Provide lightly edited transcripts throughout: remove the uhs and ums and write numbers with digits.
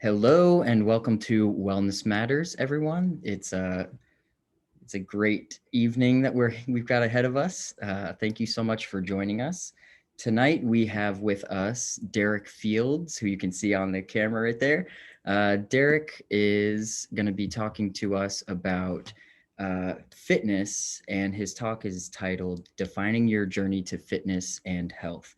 Hello and welcome to Wellness Matters, everyone. It's a great evening that we've got ahead of us. Thank you so much for joining us. Tonight we have with us Derek Fields, who you can see on the camera right there. Derek is going to be talking to us about fitness, and his talk is titled "Defining Your Journey to Fitness and Health."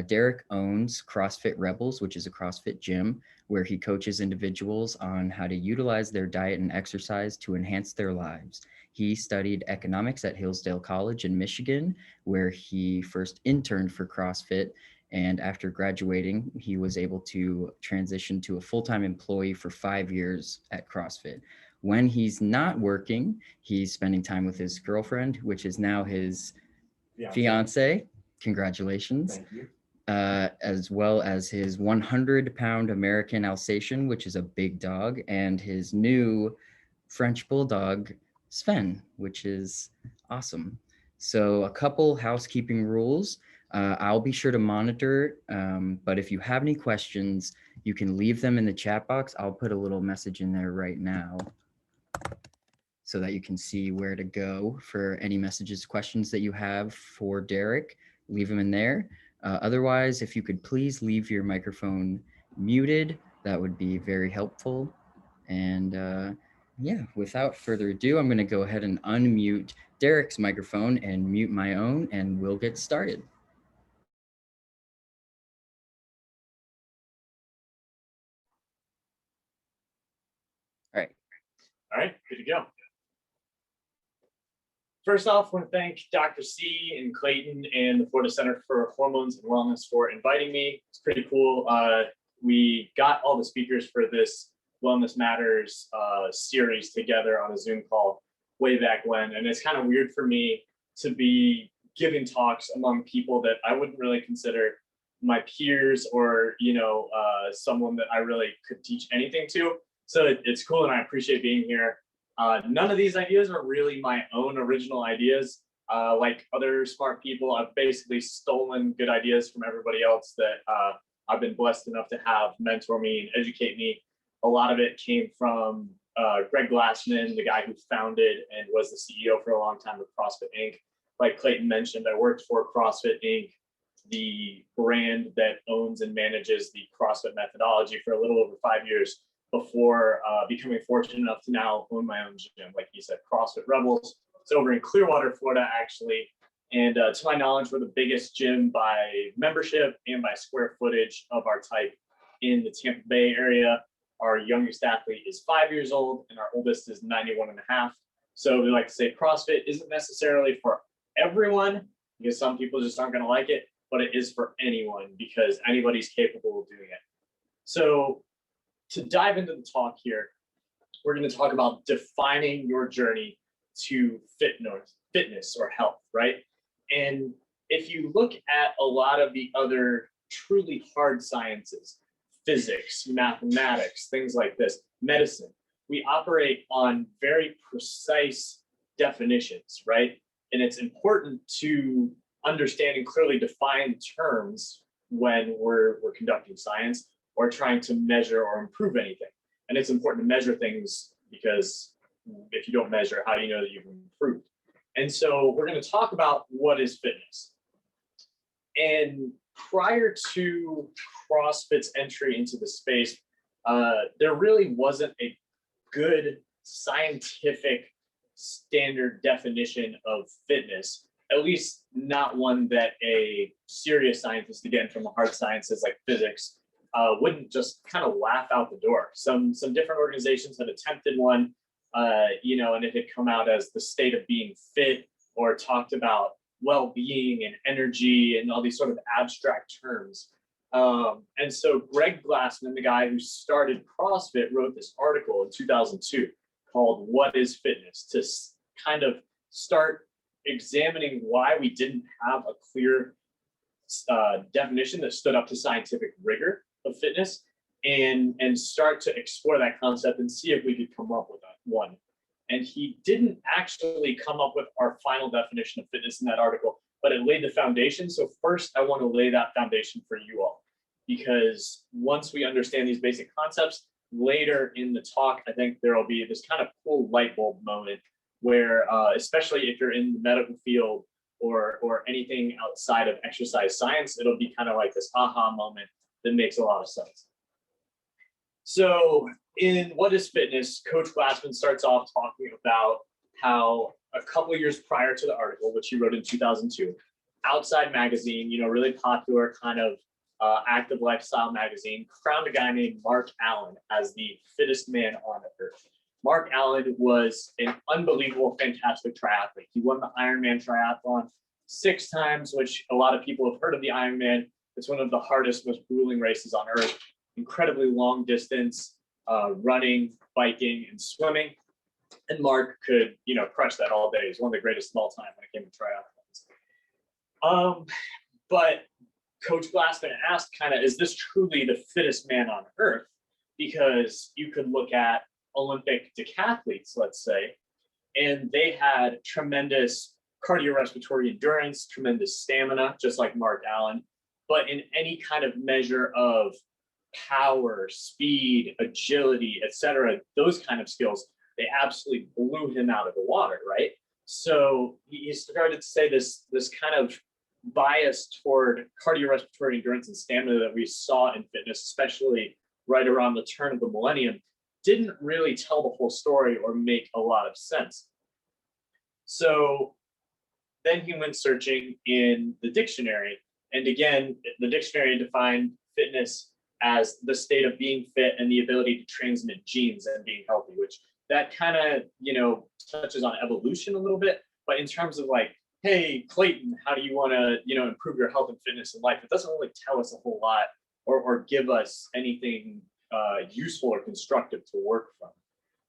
Derek owns CrossFit Rebels, which is a CrossFit gym where he coaches individuals on how to utilize their diet and exercise to enhance their lives. He studied economics at Hillsdale College in Michigan, where he first interned for CrossFit. And after graduating, he was able to transition to a full-time employee for 5 years at CrossFit. When he's not working, he's spending time with his girlfriend, which is now his fiance. Congratulations. Thank you. As well as his 100-pound American Alsatian, which is a big dog, and his new French Bulldog, Sven, which is awesome. So a couple housekeeping rules. I'll be sure to monitor, but if you have any questions, you can leave them in the chat box. I'll put a little message in there right now so that you can see where to go for any messages, questions that you have for Derek. Leave them in there. Otherwise, if you could please leave your microphone muted, that would be very helpful. And yeah, without further ado, I'm going to go ahead and unmute Derek's microphone and mute my own, and we'll get started. All right, good to go. First off, I want to thank Dr. C and Clayton and the Florida Center for Hormones and Wellness for inviting me. It's pretty cool. We got all the speakers for this Wellness Matters series together on a Zoom call way back when. And it's kind of weird for me to be giving talks among people that I wouldn't really consider my peers or, someone that I really could teach anything to. So it's cool and I appreciate being here. None of these ideas are really my own original ideas. Like other smart people, I've basically stolen good ideas from everybody else that I've been blessed enough to have mentor me and educate me. A lot of it came from Greg Glassman, the guy who founded and was the CEO for a long time of CrossFit Inc. Like Clayton mentioned, I worked for CrossFit Inc., the brand that owns and manages the CrossFit methodology, for a little over 5 years before becoming fortunate enough to now own my own gym. Like he said, CrossFit Rebels. It's over in Clearwater, Florida, actually. And to my knowledge, we're the biggest gym by membership and by square footage of our type in the Tampa Bay area. Our youngest athlete is 5 years old and our oldest is 91 and a half. So we like to say CrossFit isn't necessarily for everyone because some people just aren't going to like it, but it is for anyone because anybody's capable of doing it. So to dive into the talk here, we're going to talk about defining your journey to fitness or health, right? And if you look at a lot of the other truly hard sciences, physics, mathematics, things like this, medicine, we operate on very precise definitions, right? And it's important to understand and clearly define terms when we're conducting science or trying to measure or improve anything. And it's important to measure things because if you don't measure, how do you know that you've improved? And so we're going to talk about what is fitness. And prior to CrossFit's entry into the space, there really wasn't a good scientific standard definition of fitness, at least not one that a serious scientist, again, from the hard sciences like physics, wouldn't just kind of laugh out the door. Some different organizations had attempted one, and it had come out as the state of being fit or talked about well-being and energy and all these sort of abstract terms. And so Greg Glassman, the guy who started CrossFit, wrote this article in 2002 called "What is Fitness?" to kind of start examining why we didn't have a clear definition that stood up to scientific rigor of fitness, and start to explore that concept and see if we could come up with one. And he didn't actually come up with our final definition of fitness in that article, but it laid the foundation. So first, I want to lay that foundation for you all, because once we understand these basic concepts, later in the talk, I think there will be this kind of cool light bulb moment where, especially if you're in the medical field or anything outside of exercise science, it'll be kind of like this aha moment that makes a lot of sense. So in What is Fitness, Coach Glassman starts off talking about how a couple of years prior to the article, which he wrote in 2002, Outside Magazine, really popular kind of active lifestyle magazine, crowned a guy named Mark Allen as the fittest man on earth. Mark Allen was an unbelievable, fantastic triathlete. He won the Ironman triathlon 6 times, which a lot of people have heard of the Ironman. It's one of the hardest, most grueling races on earth. Incredibly long distance, running, biking, and swimming. And Mark could, crush that all day. He's one of the greatest of all time when it came to triathlons. But Coach Glassman asked is this truly the fittest man on earth? Because you could look at Olympic decathletes, let's say, and they had tremendous cardiorespiratory endurance, tremendous stamina, just like Mark Allen. But in any kind of measure of power, speed, agility, etc., those kind of skills, they absolutely blew him out of the water, right? So he started to say this kind of bias toward cardiorespiratory endurance and stamina that we saw in fitness, especially right around the turn of the millennium, didn't really tell the whole story or make a lot of sense. So then he went searching in the dictionary. And again, the dictionary defined fitness as the state of being fit and the ability to transmit genes and being healthy, which that kind of, touches on evolution a little bit. But in terms of like, hey, Clayton, how do you want to, improve your health and fitness in life? It doesn't really tell us a whole lot or give us anything useful or constructive to work from.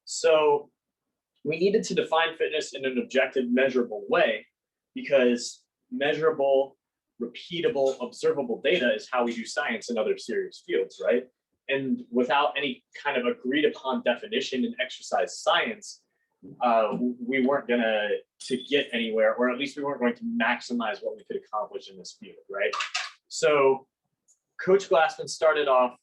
So we needed to define fitness in an objective, measurable way, because measurable, repeatable, observable data is how we do science in other serious fields, right? And without any kind of agreed upon definition in exercise science, we weren't going to get anywhere, or at least we weren't going to maximize what we could accomplish in this field, right? So Coach Glassman started off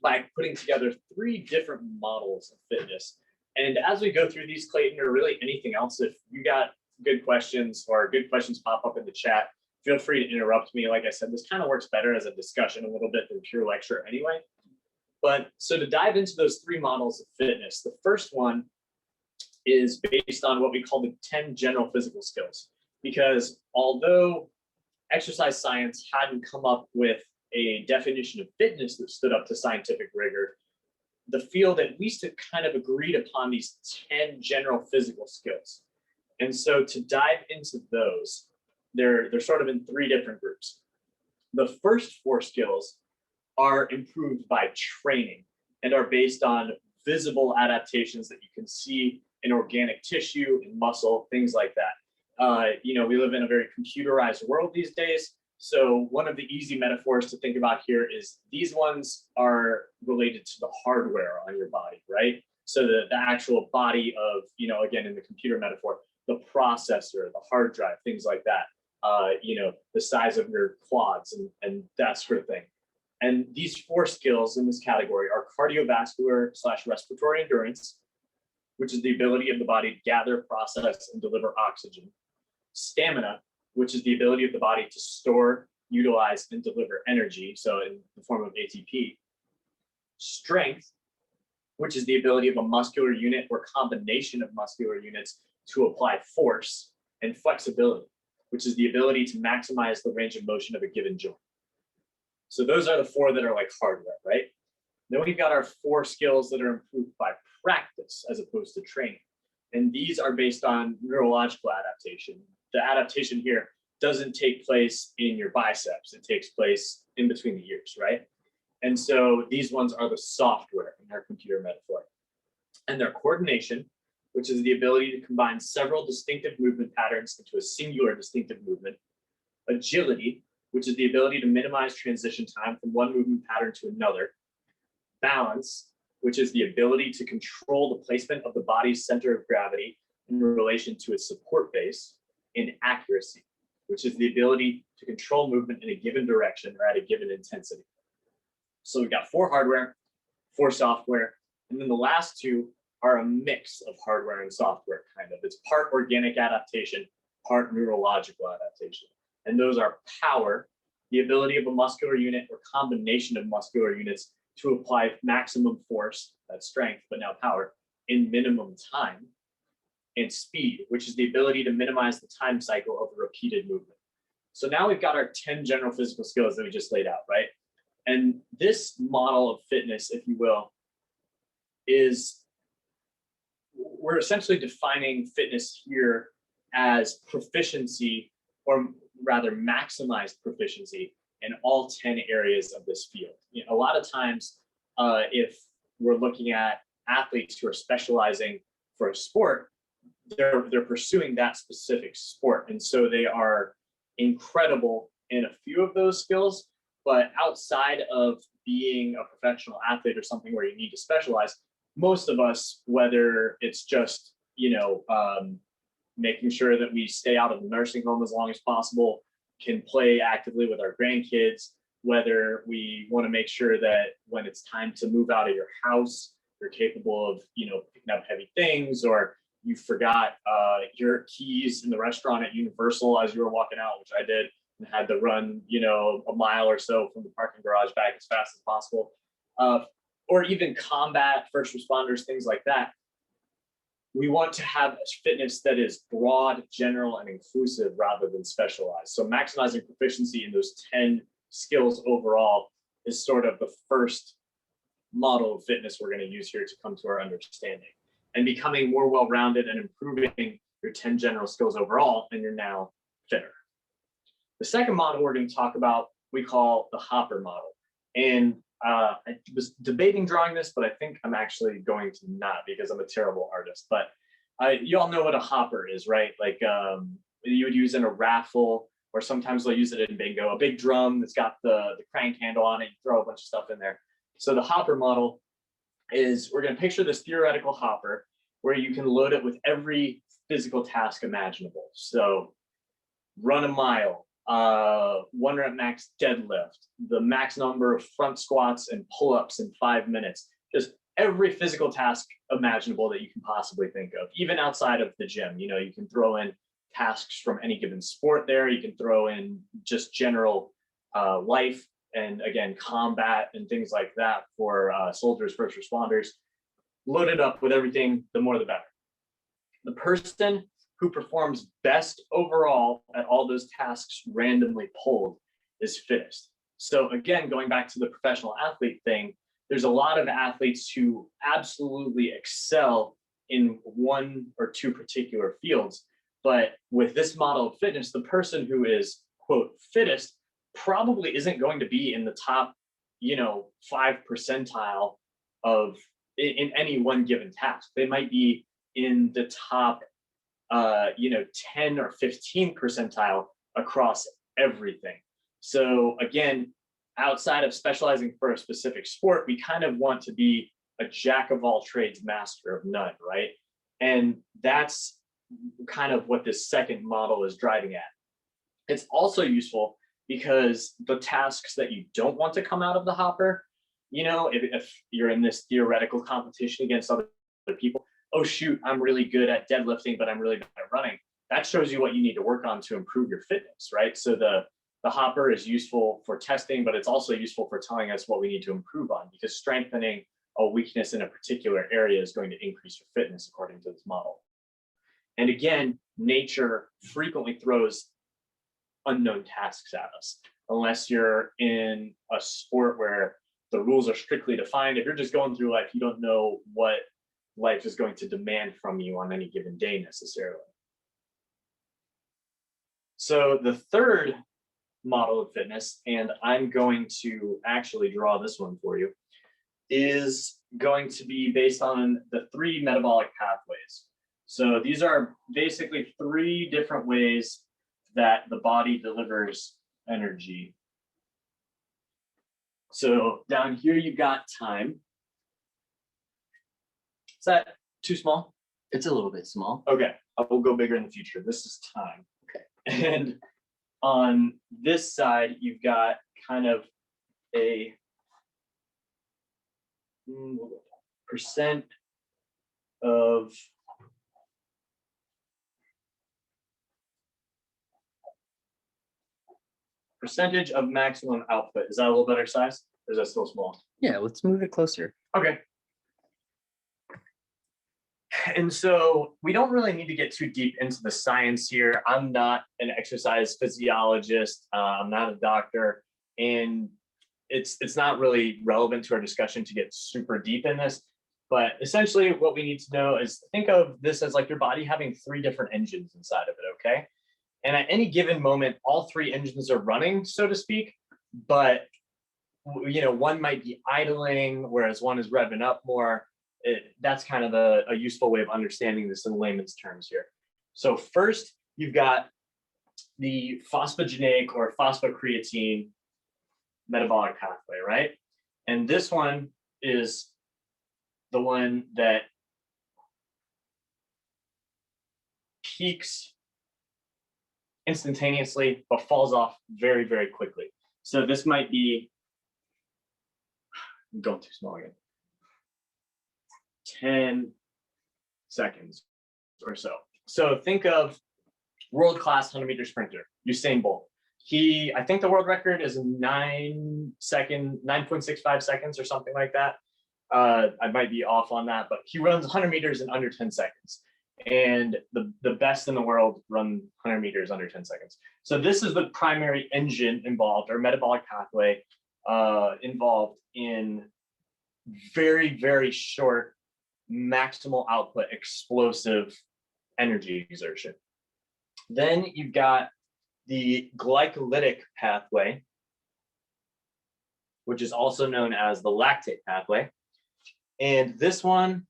by putting together 3 different models of fitness. And as we go through these, Clayton, or really anything else, if you got good questions or good questions pop up in the chat, feel free to interrupt me. Like I said, this kind of works better as a discussion a little bit than pure lecture anyway. But so to dive into those 3 models of fitness, the first one is based on what we call the 10 general physical skills. Because although exercise science hadn't come up with a definition of fitness that stood up to scientific rigor, the field at least had kind of agreed upon these 10 general physical skills. And so to dive into those, they're sort of in 3 different groups. The first 4 skills are improved by training and are based on visible adaptations that you can see in organic tissue, in muscle, things like that. We live in a very computerized world these days. So one of the easy metaphors to think about here is these ones are related to the hardware on your body, right? So the actual body of, again, in the computer metaphor, the processor, the hard drive, things like that, the size of your quads and that sort of thing. And these 4 skills in this category are cardiovascular/respiratory endurance, which is the ability of the body to gather, process, and deliver oxygen. Stamina, which is the ability of the body to store, utilize, and deliver energy, so in the form of ATP. Strength, which is the ability of a muscular unit or combination of muscular units to apply force. And flexibility, which is the ability to maximize the range of motion of a given joint. So those are the 4 that are like hardware, right? Then we've got our 4 skills that are improved by practice as opposed to training. And these are based on neurological adaptation. The adaptation here doesn't take place in your biceps. It takes place in between the ears, right? And so these ones are the software in our computer metaphor. And their coordination, which is the ability to combine several distinctive movement patterns into a singular distinctive movement. Agility, which is the ability to minimize transition time from one movement pattern to another. Balance, which is the ability to control the placement of the body's center of gravity in relation to its support base. And accuracy, which is the ability to control movement in a given direction or at a given intensity. So we've got 4 hardware, for software. And then the last two are a mix of hardware and software, kind of. It's part organic adaptation, part neurological adaptation. And those are power, the ability of a muscular unit or combination of muscular units to apply maximum force, that's strength, but now power, in minimum time, and speed, which is the ability to minimize the time cycle of a repeated movement. So now we've got our 10 general physical skills that we just laid out, right? And this model of fitness, if you will, is we're essentially defining fitness here as proficiency, or rather maximized proficiency in all 10 areas of this field. You know, a lot of times, if we're looking at athletes who are specializing for a sport, they're pursuing that specific sport. And so they are incredible in a few of those skills, but outside of being a professional athlete or something where you need to specialize, most of us, whether it's just, making sure that we stay out of the nursing home as long as possible, can play actively with our grandkids, whether we want to make sure that when it's time to move out of your house, you're capable of, picking up heavy things, or you forgot your keys in the restaurant at Universal as you were walking out, which I did, and had to run, a mile or so from the parking garage back as fast as possible. Or even combat, first responders, things like that. We want to have fitness that is broad, general, and inclusive rather than specialized. So maximizing proficiency in those 10 skills overall is sort of the first model of fitness we're going to use here to come to our understanding. And becoming more well-rounded and improving your 10 general skills overall, and you're now fitter. The second model we're going to talk about, we call the Hopper model. And I was debating drawing this, but I think I'm actually going to not, because I'm a terrible artist. But you all know what a hopper is, right? Like you would use in a raffle, or sometimes they'll use it in bingo, a big drum that's got the crank handle on it, you throw a bunch of stuff in there. So the Hopper model is, we're going to picture this theoretical hopper where you can load it with every physical task imaginable. So run a mile, 1 rep max deadlift, the max number of front squats and pull-ups in 5 minutes, just every physical task imaginable that you can possibly think of, even outside of the gym. You can throw in tasks from any given sport there. You can throw in just general life, and again, combat and things like that for soldiers, first responders. Load it up with everything, the more the better. The person who performs best overall at all those tasks randomly pulled is fittest. So again, going back to the professional athlete thing, there's a lot of athletes who absolutely excel in 1 or 2 particular fields. But with this model of fitness, the person who is, quote, fittest probably isn't going to be in the top, 5 percentile of in any one given task. They might be in the top 10 or 15 percentile across everything. So again, outside of specializing for a specific sport, we kind of want to be a jack of all trades, master of none, right? And that's kind of what this second model is driving at. It's also useful because the tasks that you don't want to come out of the hopper, if you're in this theoretical competition against other people, oh shoot, I'm really good at deadlifting, but I'm really bad at running. That shows you what you need to work on to improve your fitness, right? So the hopper is useful for testing, but it's also useful for telling us what we need to improve on, because strengthening a weakness in a particular area is going to increase your fitness according to this model. And again, nature frequently throws unknown tasks at us, unless you're in a sport where the rules are strictly defined. If you're just going through life, you don't know what life is going to demand from you on any given day necessarily. So the third model of fitness, and I'm going to actually draw this one for you, is going to be based on the 3 metabolic pathways. So these are basically 3 different ways that the body delivers energy. So down here you've got time. Is that too small? It's a little bit small. Okay, I will go bigger in the future. This is time. Okay. And on this side, you've got kind of a percent of percentage of maximum output. Is that a little better size? Or is that still small? Yeah, let's move it closer. Okay. And so we don't really need to get too deep into the science here. I'm not an exercise physiologist. I'm not a doctor, and it's not really relevant to our discussion to get super deep in this. But essentially what we need to know is think of this as like your body having 3 different engines inside of it, okay? And at any given moment, all 3 engines are running, so to speak, but one might be idling, whereas one is revving up more. That's kind of a useful way of understanding this in layman's terms here. So first, you've got the phosphogeneic or phosphocreatine metabolic pathway, right? And this one is the one that peaks instantaneously but falls off very, very quickly. So this might be, I'm going too small again, 10 seconds or so. So think of world-class 100-meter sprinter, Usain Bolt. I think the world record is 9.65 seconds or something like that. I might be off on that, but he runs 100 meters in under 10 seconds. And the best in the world run 100 meters under 10 seconds. So this is the primary engine involved, or metabolic pathway involved in very, very short maximal output explosive energy exertion. Then you've got the glycolytic pathway, which is also known as the lactate pathway. And this one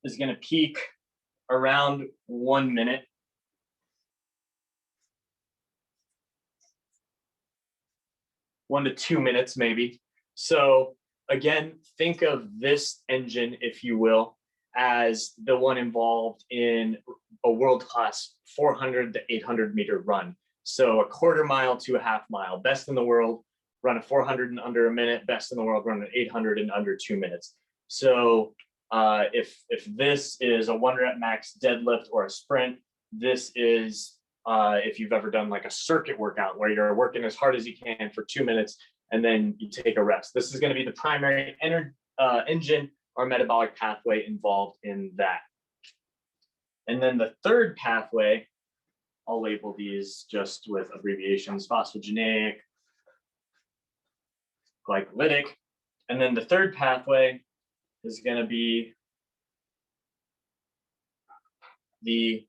is going to peak around 1 minute. One to 2 minutes, maybe. So again, think of this engine, if you will, as the one involved in a world-class 400 to 800 meter run. So a quarter mile to a half mile. Best in the world run a 400 in under a minute. Best in the world run an 800 in under 2 minutes. So if this is a 1 rep max deadlift or a sprint, this is if you've ever done like a circuit workout where you're working as hard as you can for 2 minutes and then you take a rest. This is going to be the primary engine or metabolic pathway involved in that. And then the third pathway, I'll label these just with abbreviations: phosphogeneic, glycolytic. And then the third pathway is going to be the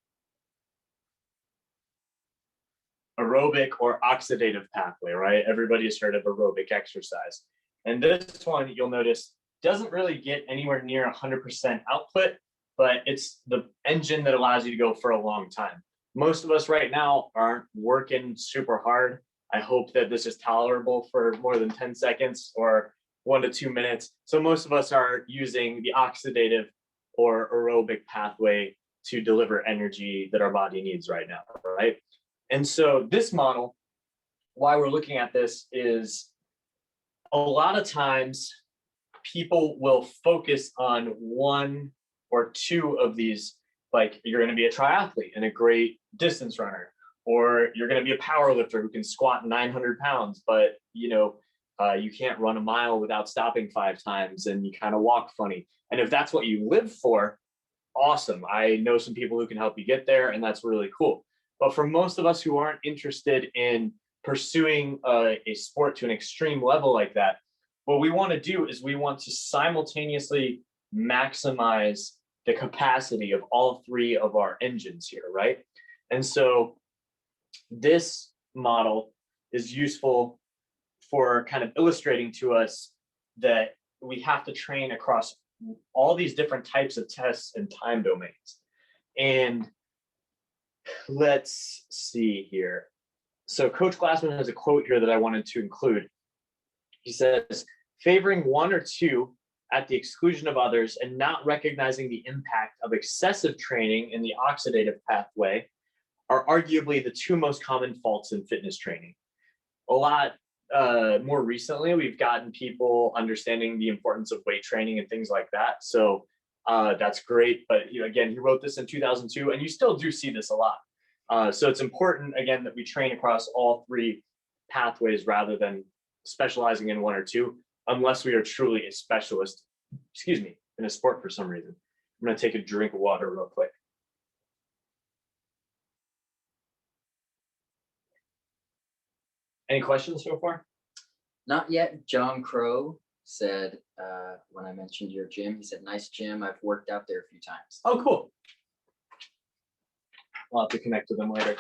aerobic or oxidative pathway, right? Everybody has heard of aerobic exercise. And this one, you'll notice, doesn't really get anywhere near 100% output, but it's the engine that allows you to go for a long time. Most of us right now aren't working super hard. I hope that this is tolerable for more than 10 seconds or 1 to 2 minutes. So most of us are using the oxidative or aerobic pathway to deliver energy that our body needs right now, right? And so this model, why we're looking at this is a lot of times people will focus on 1 or 2 of these, like you're going to be a triathlete and a great distance runner, or you're going to be a power lifter who can squat 900 pounds, but you can't run a mile without stopping 5 times and you kind of walk funny. And if that's what you live for, awesome. I know some people who can help you get there, and that's really cool. But for most of us who aren't interested in pursuing a sport to an extreme level like that, what we want to do is we want to simultaneously maximize the capacity of all 3 of our engines here, right? And so this model is useful for kind of illustrating to us that we have to train across all these different types of tests and time domains. And let's see here. So Coach Glassman has a quote here that I wanted to include. He says, favoring 1 or 2 at the exclusion of others and not recognizing the impact of excessive training in the oxidative pathway are arguably the two most common faults in fitness training. A lot more recently, we've gotten people understanding the importance of weight training and things like that. So that's great. But again, he wrote this in 2002, and you still do see this a lot. So it's important, again, that we train across all three pathways rather than specializing in one or two, unless we are truly a specialist, in a sport for some reason. I'm going to take a drink of water real quick. Any questions so far? Not yet. John Crow said, when I mentioned your gym, he said, nice gym. I've worked out there a few times. Oh, cool. I'll have to connect with them later.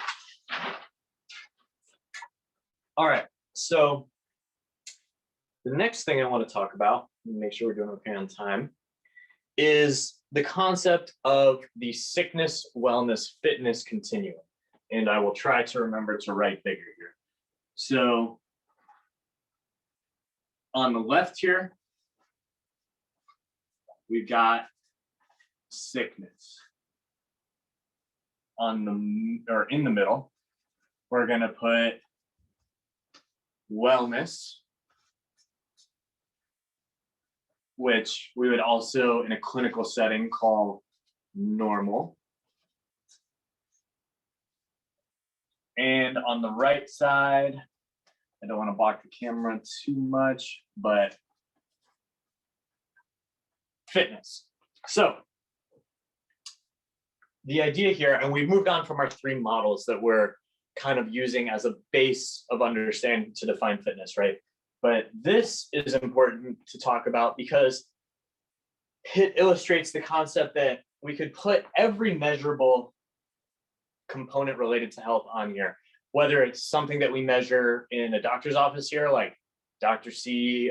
All right. So the next thing I want to talk about, make sure we're doing okay on time, is the concept of the sickness, wellness, fitness continuum. And I will try to remember to write bigger here. So on the left here, we've got sickness. In the middle, we're going to put wellness, which we would also in a clinical setting call normal. And on the right side, I don't want to block the camera too much, but fitness. So the idea here, and we've moved on from our three models that we're kind of using as a base of understanding to define fitness, right? But this is important to talk about because it illustrates the concept that we could put every measurable component related to health on here, whether it's something that we measure in a doctor's office here, like Dr. C,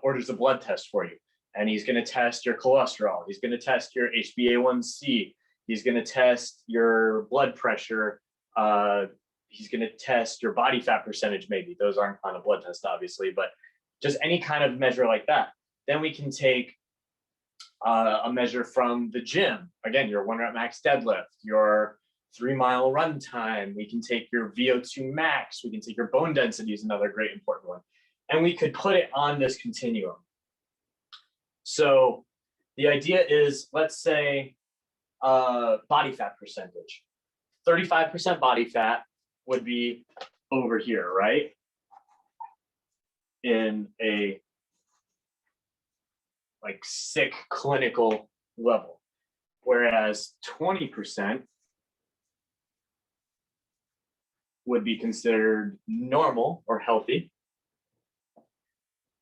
orders a blood test for you. And he's going to test your cholesterol. He's going to test your HbA1c. He's going to test your blood pressure. He's going to test your body fat percentage, maybe. Those aren't on a blood test, obviously, but just any kind of measure like that. Then we can take a measure from the gym. Again, your 1 rep max deadlift, your 3-mile run time. We can take your VO2 max. We can take your bone density is another great important one. And we could put it on this continuum. So the idea is, let's say body fat percentage. 35% body fat would be over here, right? In a like sick clinical level. Whereas 20% would be considered normal or healthy.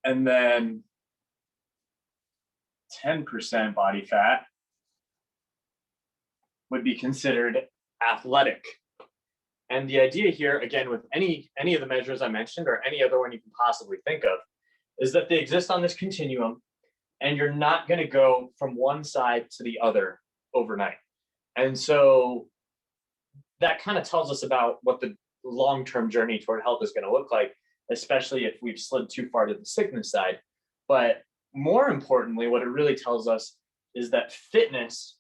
And then 10% body fat would be considered athletic. And the idea here, again, with any of the measures I mentioned or any other one you can possibly think of, is that they exist on this continuum and you're not going to go from one side to the other overnight. And so that kind of tells us about what the long-term journey toward health is going to look like, especially if we've slid too far to the sickness side. But more importantly, what it really tells us is that fitness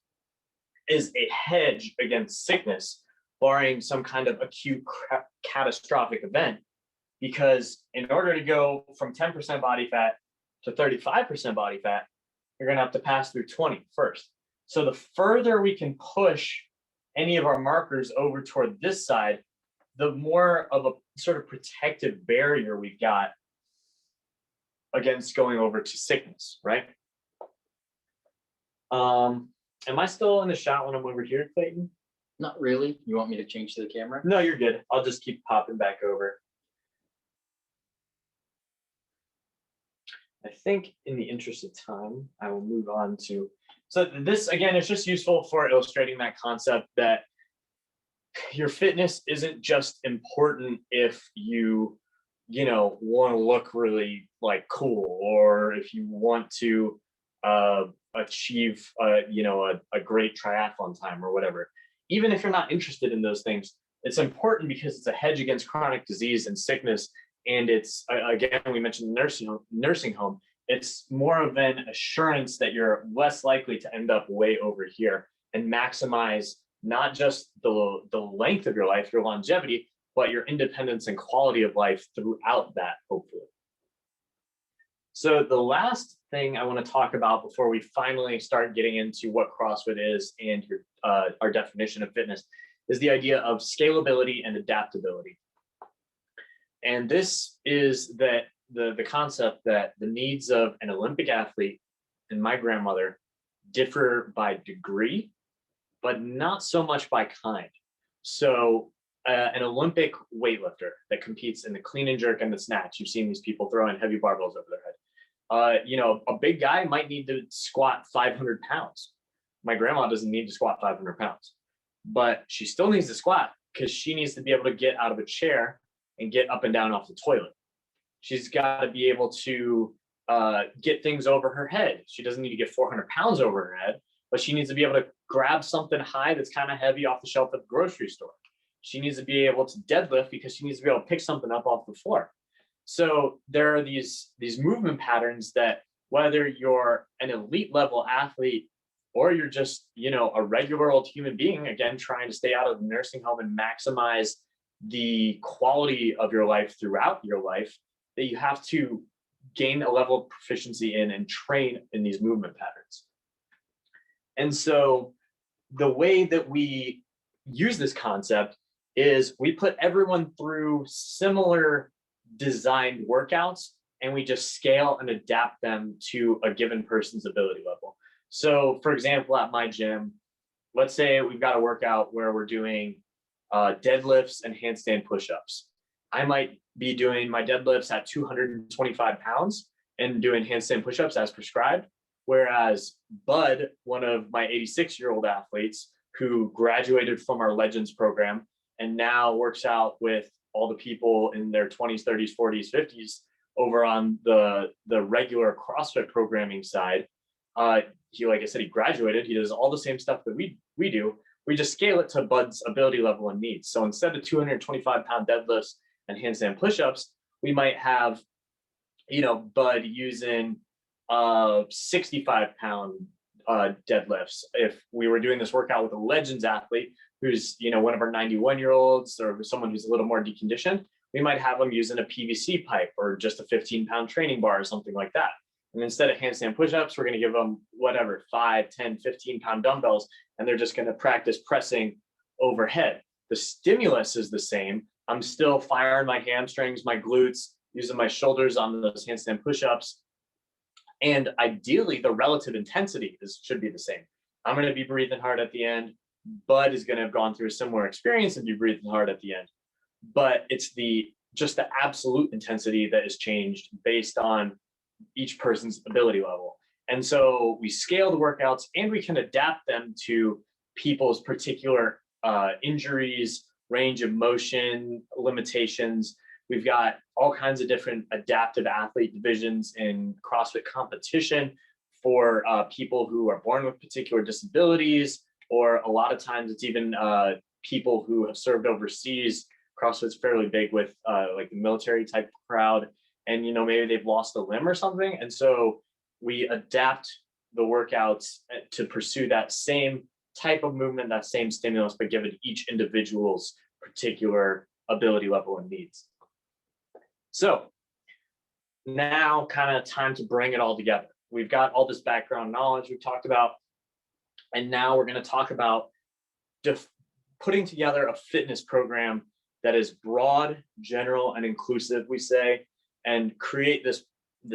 is a hedge against sickness, barring some kind of acute catastrophic event. Because in order to go from 10% body fat to 35% body fat, you're going to have to pass through 20 first. So the further we can push any of our markers over toward this side, the more of a sort of protective barrier we've got against going over to sickness, right? Am I still in the shot when I'm over here, Clayton? Not really. You want me to change to the camera? No, you're good. I'll just keep popping back over. I think in the interest of time, I will move on to, so this, again, is just useful for illustrating that concept that your fitness isn't just important if you want to look really like cool, or if you want to achieve a great triathlon time or whatever. Even if you're not interested in those things, it's important because it's a hedge against chronic disease and sickness. And it's, again, we mentioned nursing home. It's more of an assurance that you're less likely to end up way over here and maximize not just the length of your life, your longevity, but your independence and quality of life throughout that, hopefully. So the last thing I want to talk about before we finally start getting into what CrossFit is and our definition of fitness is the idea of scalability and adaptability. And this is that the concept that the needs of an Olympic athlete and my grandmother differ by degree, but not so much by kind. So an Olympic weightlifter that competes in the clean and jerk and the snatch, you've seen these people throwing heavy barbells over their head. A big guy might need to squat 500 pounds. My grandma doesn't need to squat 500 pounds, but she still needs to squat because she needs to be able to get out of a chair and get up and down off the toilet. She's got to be able to get things over her head. She doesn't need to get 400 pounds over her head, but she needs to be able to grab something high that's kind of heavy off the shelf at the grocery store. She needs to be able to deadlift because she needs to be able to pick something up off the floor. So there are these movement patterns that whether you're an elite level athlete or you're just, a regular old human being, again, trying to stay out of the nursing home and maximize the quality of your life throughout your life, that you have to gain a level of proficiency in and train in these movement patterns. And so the way that we use this concept is we put everyone through similar designed workouts and we just scale and adapt them to a given person's ability level. So for example, at my gym, let's say we've got a workout where we're doing deadlifts and handstand push-ups. I might be doing my deadlifts at 225 pounds and doing handstand push-ups as prescribed. Whereas Bud, one of my 86-year-old athletes who graduated from our Legends program and now works out with all the people in their 20s, 30s, 40s, 50s over on the regular CrossFit programming side. He, like I said, he graduated. He does all the same stuff that we do. We just scale it to Bud's ability level and needs. So instead of 225-pound deadlifts and handstand push-ups, we might have, Bud using 65-pound deadlifts. If we were doing this workout with a Legends athlete who's, one of our 91-year-olds or someone who's a little more deconditioned, we might have them using a PVC pipe or just a 15-pound training bar or something like that. And instead of handstand push-ups, we're going to give them 5, 10, 15-pound dumbbells, and they're just going to practice pressing overhead. The stimulus is the same. I'm still firing my hamstrings, my glutes, using my shoulders on those handstand push-ups. And ideally, the relative intensity should be the same. I'm going to be breathing hard at the end. Bud is going to have gone through a similar experience and be breathing hard at the end. But it's just the absolute intensity that is changed based on each person's ability level. And so we scale the workouts and we can adapt them to people's particular injuries, range of motion, limitations. We've got all kinds of different adaptive athlete divisions in CrossFit competition for people who are born with particular disabilities, or a lot of times it's even people who have served overseas. CrossFit's fairly big with like the military type crowd, and maybe they've lost a limb or something. And so we adapt the workouts to pursue that same type of movement, that same stimulus, but give it each individual's particular ability level and needs. So now kind of time to bring it all together. We've got all this background knowledge we've talked about, and now we're going to talk about putting together a fitness program that is broad, general, and inclusive, we say, and create this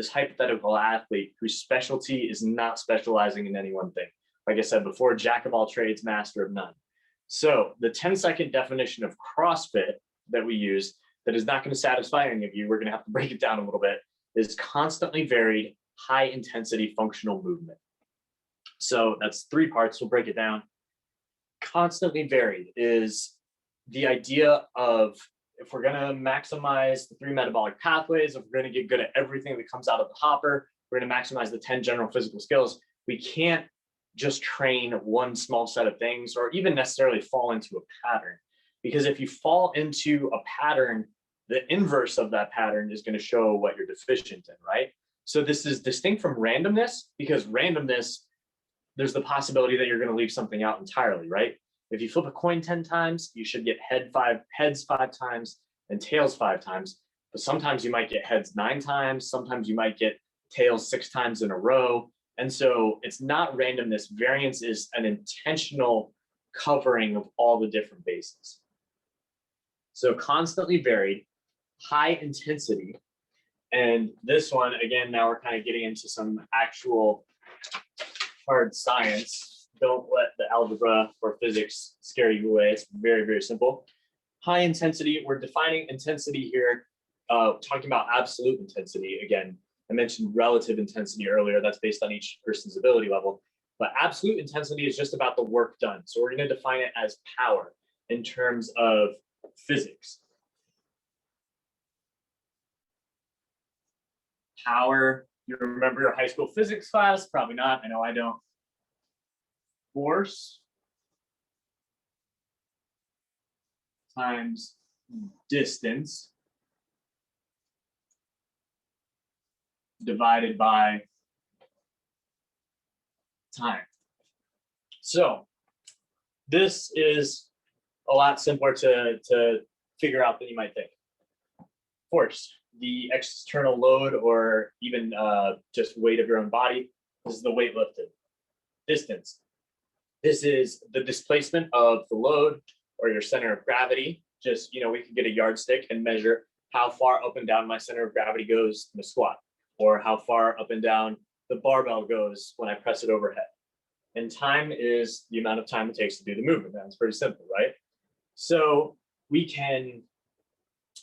hypothetical athlete whose specialty is not specializing in any one thing. Like I said before, jack of all trades, master of none. So the 10-second definition of CrossFit that we use, that is not going to satisfy any of you, we're going to have to break it down a little bit, is constantly varied, high intensity functional movement. So that's 3 parts. We'll break it down. Constantly varied is the idea of, if we're going to maximize the 3 metabolic pathways, if we're going to get good at everything that comes out of the hopper, we're going to maximize the 10 general physical skills. We can't just train one small set of things or even necessarily fall into a pattern. Because if you fall into a pattern, the inverse of that pattern is going to show what you're deficient in, right? So this is distinct from randomness, because randomness, there's the possibility that you're going to leave something out entirely, right? If you flip a coin 10 times, you should get heads 5 times and tails 5 times. But sometimes you might get heads 9 times. Sometimes you might get tails 6 times in a row. And so it's not randomness. Variance is an intentional covering of all the different bases. So constantly varied, high intensity. And this one, again, now we're kind of getting into some actual hard science. Don't let the algebra or physics scare you away. It's very, very simple. High intensity, we're defining intensity here, talking about absolute intensity. Again, I mentioned relative intensity earlier. That's based on each person's ability level. But absolute intensity is just about the work done. So we're going to define it as power in terms of physics. Power, you remember your high school physics class? Probably not. I know I don't. Force times distance divided by time. So this is a lot simpler to figure out than you might think. Force, the external load or even just weight of your own body. This is the weight lifted. Distance. This is the displacement of the load or your center of gravity. Just, we could get a yardstick and measure how far up and down my center of gravity goes in a squat, or how far up and down the barbell goes when I press it overhead. And time is the amount of time it takes to do the movement. That's pretty simple, right? So we can,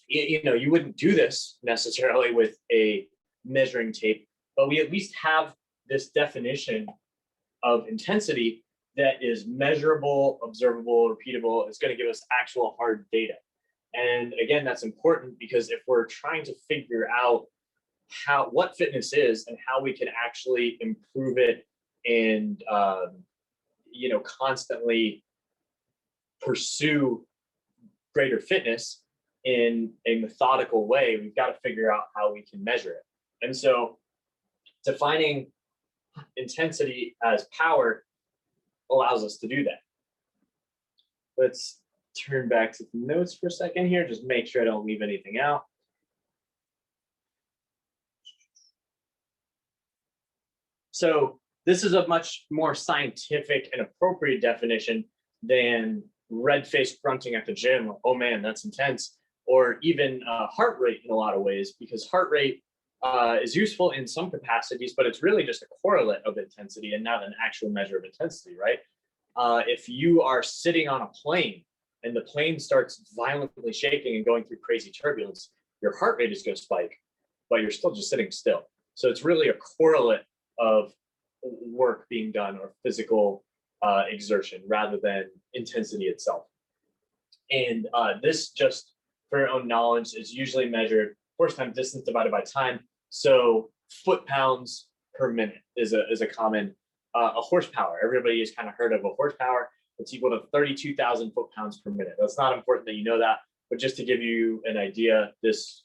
you wouldn't do this necessarily with a measuring tape, but we at least have this definition of intensity that is measurable, observable, repeatable. It's going to give us actual hard data. And again, that's important because if we're trying to figure out what fitness is and how we can actually improve it and constantly pursue greater fitness in a methodical way, we've got to figure out how we can measure it. And so defining intensity as power allows us to do that. Let's turn back to the notes for a second here, just make sure I don't leave anything out. So this is a much more scientific and appropriate definition than red-faced grunting at the gym. Oh man, that's intense. Or even heart rate in a lot of ways, because heart rate is useful in some capacities, but it's really just a correlate of intensity and not an actual measure of intensity, right? If you are sitting on a plane and the plane starts violently shaking and going through crazy turbulence, your heart rate is going to spike, but you're still just sitting still. So it's really a correlate of work being done or physical exertion rather than intensity itself. And this, just for your own knowledge, is usually measured force times distance divided by time. So foot-pounds per minute is a common a horsepower. Everybody has kind of heard of a horsepower. It's equal to 32,000 foot-pounds per minute. That's not important that you know that, but just to give you an idea, this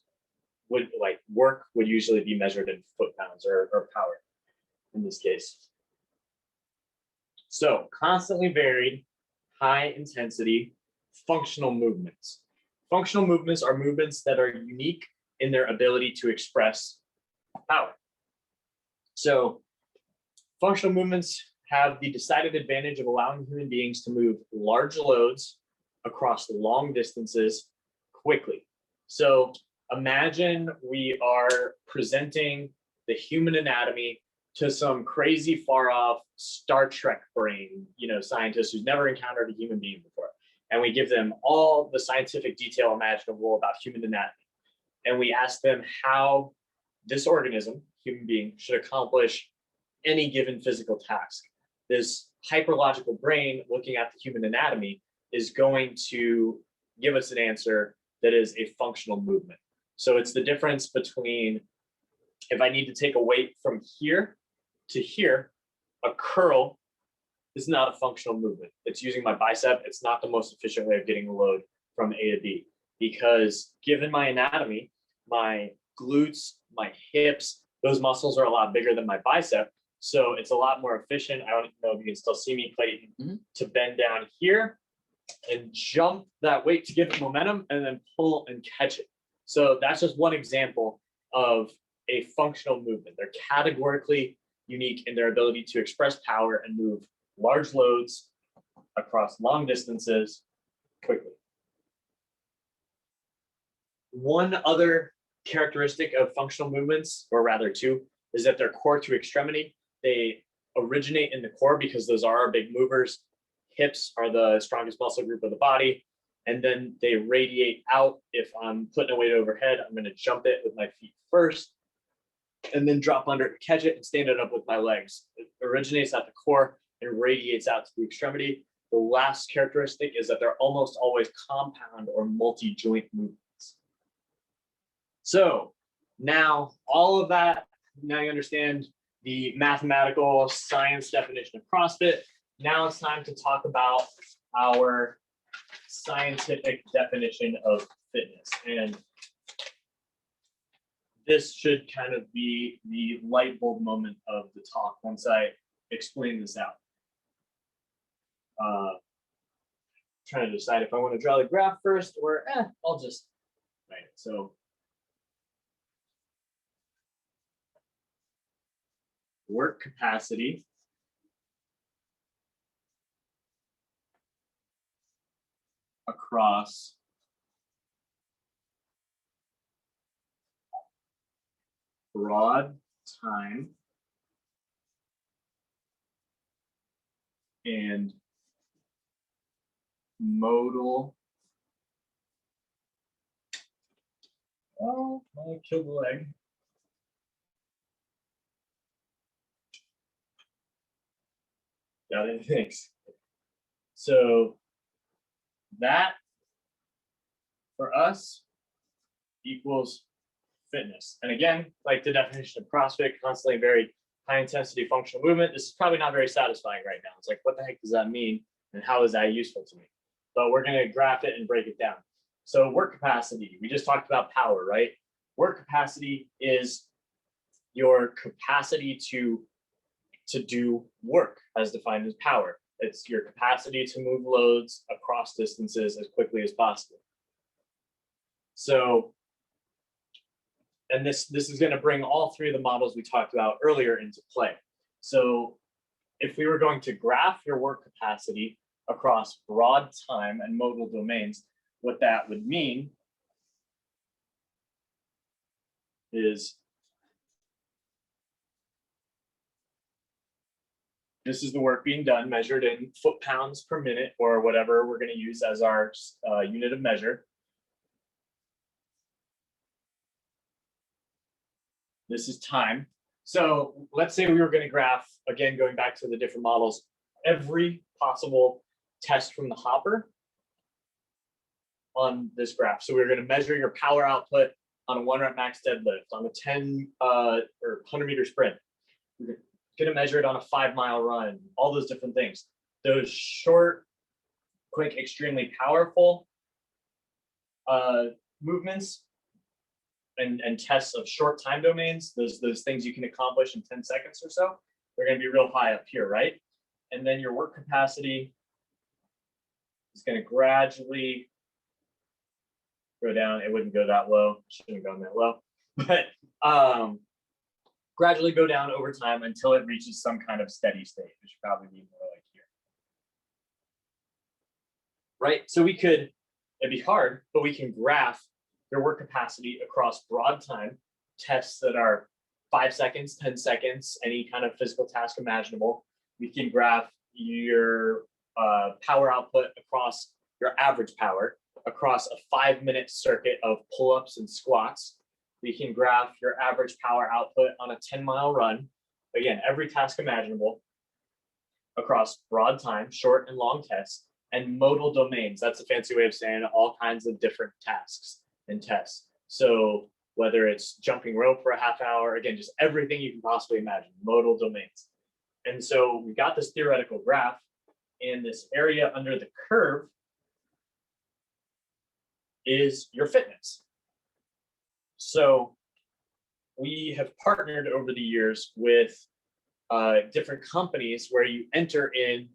would work would usually be measured in foot-pounds or power in this case. So constantly varied, high intensity, functional movements. Functional movements are movements that are unique in their ability to express power. So functional movements have the decided advantage of allowing human beings to move large loads across long distances quickly. So imagine we are presenting the human anatomy to some crazy far off Star Trek brain, scientist who's never encountered a human being before. And we give them all the scientific detail imaginable about human anatomy. And we ask them how this organism, human being, should accomplish any given physical task. This hyperlogical brain looking at the human anatomy is going to give us an answer that is a functional movement. So it's the difference between, if I need to take a weight from here to here, a curl is not a functional movement. It's using my bicep. It's not the most efficient way of getting the load from A to B, because given my anatomy, my glutes, my hips, those muscles are a lot bigger than my bicep. So it's a lot more efficient. I don't know if you can still see me, Clayton, to bend down here and jump that weight to give it momentum, and then pull and catch it. So that's just one example of a functional movement. They're categorically unique in their ability to express power and move large loads across long distances quickly. One other characteristic of functional movements, or rather two, is that they're core to extremity. They originate in the core because those are our big movers. Hips are the strongest muscle group of the body, and then they radiate out. If I'm putting a weight overhead, I'm going to jump it with my feet first, and then drop under it, catch it, and stand it up with my legs. It originates at the core and radiates out to the extremity. The last characteristic is that they're almost always compound or multi-joint movements. So now all of that, now you understand the mathematical science definition of CrossFit. Now it's time to talk about our scientific definition of fitness. And this should kind of be the light bulb moment of the talk once I explain this out. Trying to decide if I want to draw the graph first or I'll just write it. So work capacity across broad time and modal. Oh, I killed the leg. Got it. Thanks. So that for us equals fitness. And again, like the definition of CrossFit, constantly very high intensity functional movement. This is probably not very satisfying right now. It's like, what the heck does that mean? And how is that useful to me? But we're going to graph it and break it down. So work capacity, we just talked about power, right? Work capacity is your capacity to do work as defined as power. It's your capacity to move loads across distances as quickly as possible. So, and this is going to bring all three of the models we talked about earlier into play. So if we were going to graph your work capacity across broad time and modal domains, what that would mean is this is the work being done measured in foot-pounds per minute or whatever we're going to use as our unit of measure. This is time. So let's say we were going to graph, again, going back to the different models, every possible test from the hopper on this graph. So we're going to measure your power output on a 1-rep max deadlift, on a 10 or 100-meter sprint. We're going to measure it on a 5-mile run, all those different things. Those short, quick, extremely powerful movements and tests of short time domains, those things you can accomplish in 10 seconds or so, they're going to be real high up here, right? And then your work capacity is going to gradually go down. It wouldn't go that low. Shouldn't have gone that low. But gradually go down over time until it reaches some kind of steady state, which should probably be more like here. Right? So we could, it'd be hard, but we can graph your work capacity across broad time, tests that are 5 seconds, 10 seconds, any kind of physical task imaginable. We can graph your power output across your average power, across a 5-minute circuit of pull-ups and squats. We can graph your average power output on a 10-mile run. Again, every task imaginable across broad time, short and long tests, and modal domains. That's a fancy way of saying all kinds of different tasks and tests. So whether it's jumping rope for a half hour, again, just everything you can possibly imagine, modal domains. And so we got this theoretical graph, and this area under the curve is your fitness. So we have partnered over the years with different companies where you enter in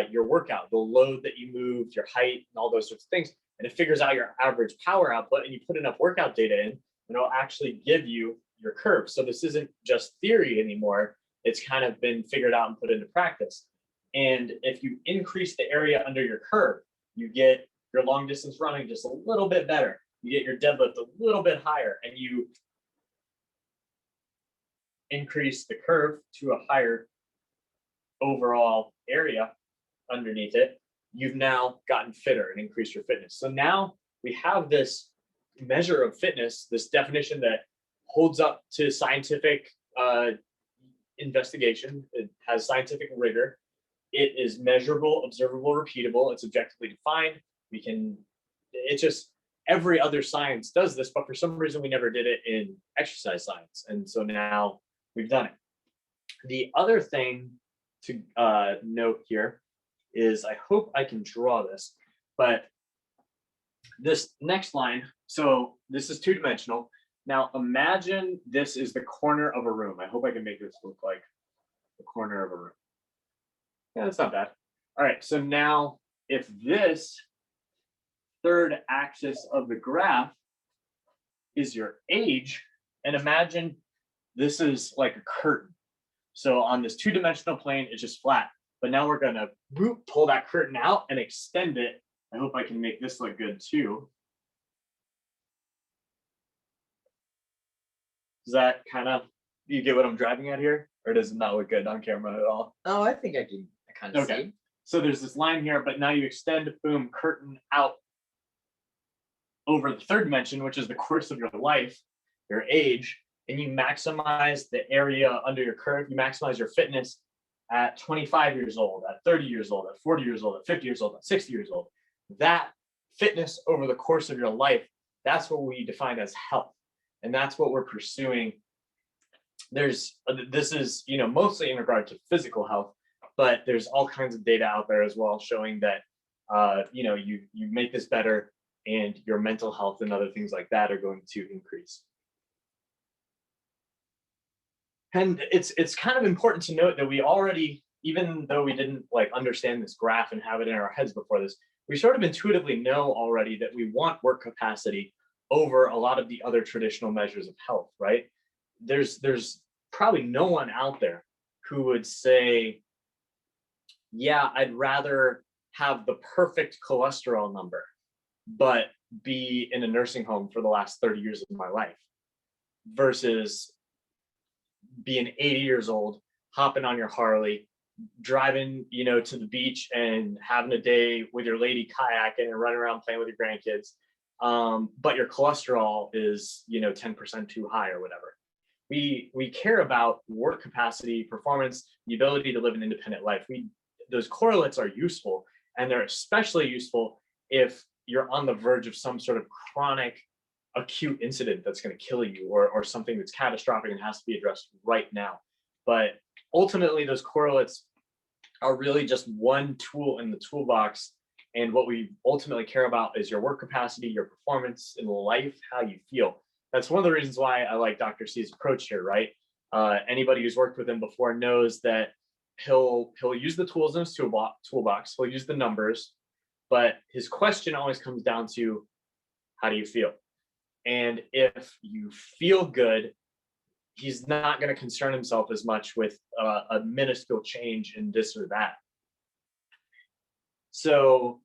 your workout, the load that you moved, your height, and all those sorts of things. And it figures out your average power output, and you put enough workout data in, and it'll actually give you your curve. So this isn't just theory anymore. It's kind of been figured out and put into practice. And if you increase the area under your curve, you get your long distance running just a little bit better. You get your deadlift a little bit higher, and you increase the curve to a higher overall area underneath it. You've now gotten fitter and increased your fitness. So now we have this measure of fitness, this definition that holds up to scientific investigation. It has scientific rigor. It is measurable, observable, repeatable. It's objectively defined. It's just, every other science does this, but for some reason we never did it in exercise science. And so now we've done it. The other thing to note here is, I hope I can draw this, but this next line, so this is two-dimensional. Now imagine this is the corner of a room. I hope I can make this look like the corner of a room. Yeah, that's not bad. All right, so now if this third axis of the graph is your age, and imagine this is like a curtain. So on this two-dimensional plane, it's just flat. But now we're gonna pull that curtain out and extend it. I hope I can make this look good too. Does that kind of, you get what I'm driving at here? Or does it not look good on camera at all? Oh, I think I can kind of see. So there's this line here, but now you extend, boom, curtain out over the third dimension, which is the course of your life, your age, and you maximize the area under your curve. You maximize your fitness at 25 years old, at 30 years old, at 40 years old, at 50 years old, at 60 years old. That fitness over the course of your life, that's what we define as health. And that's what we're pursuing. This is, mostly in regard to physical health, but there's all kinds of data out there as well showing that, you make this better and your mental health and other things like that are going to increase. And it's kind of important to note that we already, even though we didn't understand this graph and have it in our heads before this, we sort of intuitively know already that we want work capacity over a lot of the other traditional measures of health, right? There's probably no one out there who would say, yeah, I'd rather have the perfect cholesterol number, but be in a nursing home for the last 30 years of my life, versus being 80 years old, hopping on your Harley, driving, to the beach and having a day with your lady kayaking and running around playing with your grandkids. But your cholesterol is, 10% too high or whatever. We care about work capacity, performance, the ability to live an independent life. Those correlates are useful, and they're especially useful if you're on the verge of some sort of chronic acute incident that's going to kill you, or something that's catastrophic and has to be addressed right now. But ultimately, those correlates are really just one tool in the toolbox. And what we ultimately care about is your work capacity, your performance in life, how you feel. That's one of the reasons why I like Dr. C's approach here, right? Anybody who's worked with him before knows that he'll use the tools in his toolbox, he'll use the numbers, but his question always comes down to, how do you feel? And if you feel good, he's not going to concern himself as much with a minuscule change in this or that. So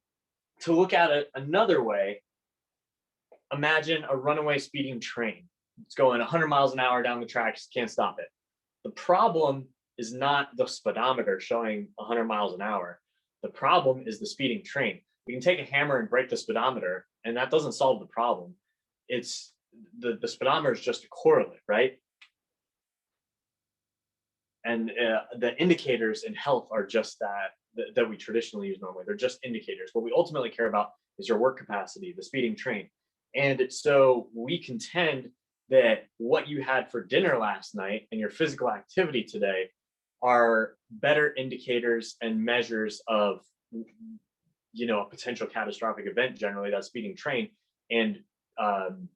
to look at it another way, imagine a runaway speeding train. It's going 100 miles an hour down the tracks, can't stop it. The problem is not the speedometer showing 100 miles an hour. The problem is the speeding train. We can take a hammer and break the speedometer, and that doesn't solve the problem. It's the speedometer is just a correlate, right? And the indicators in health are just that we traditionally use normally. They're just indicators. What we ultimately care about is your work capacity, the speeding train. And so we contend that what you had for dinner last night and your physical activity today are better indicators and measures of, a potential catastrophic event, generally that speeding train. And